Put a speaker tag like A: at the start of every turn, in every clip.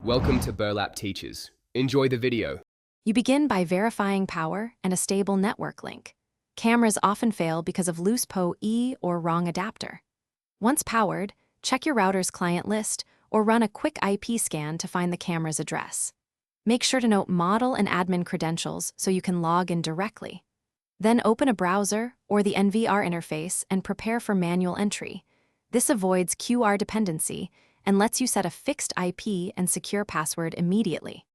A: Welcome to Burlap Teachers. Enjoy the video.
B: You begin by verifying power and a stable network link. Cameras often fail because of loose PoE or wrong adapter. Once powered, check your router's client list or run a quick IP scan to find the camera's address. Make sure to note model and admin credentials so you can log in directly. Then open a browser or the NVR interface and prepare for manual entry. This avoids QR dependency and lets you set a fixed IP and secure password immediately.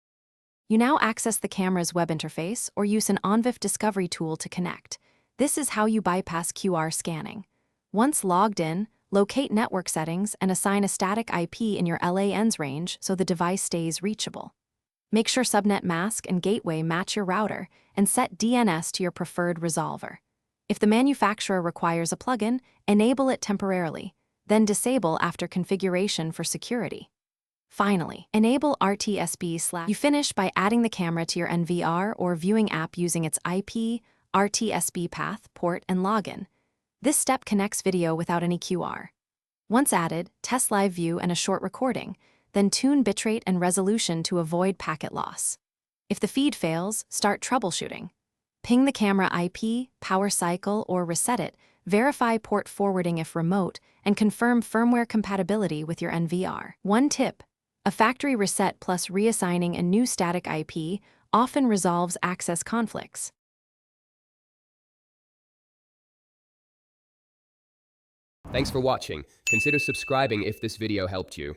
B: You now access the camera's web interface or use an OnVIF discovery tool to connect. This is how you bypass QR scanning. Once logged in, locate network settings and assign a static IP in your LANs range so the device stays reachable. Make sure subnet mask and gateway match your router and set DNS to your preferred resolver. If the manufacturer requires a plugin, enable it temporarily, then disable after configuration for security. Finally, enable RTSP/. You finish by adding the camera to your NVR or viewing app using its IP, RTSP path, port, and login. This step connects video without any QR. Once added, test live view and a short recording, then tune bitrate and resolution to avoid packet loss. If the feed fails, start troubleshooting. Ping the camera IP, power cycle, or reset it, verify port forwarding if remote, and confirm firmware compatibility with your NVR. One tip: a factory reset plus reassigning a new static IP often resolves access conflicts.
A: Thanks for watching. Consider subscribing if this video helped you.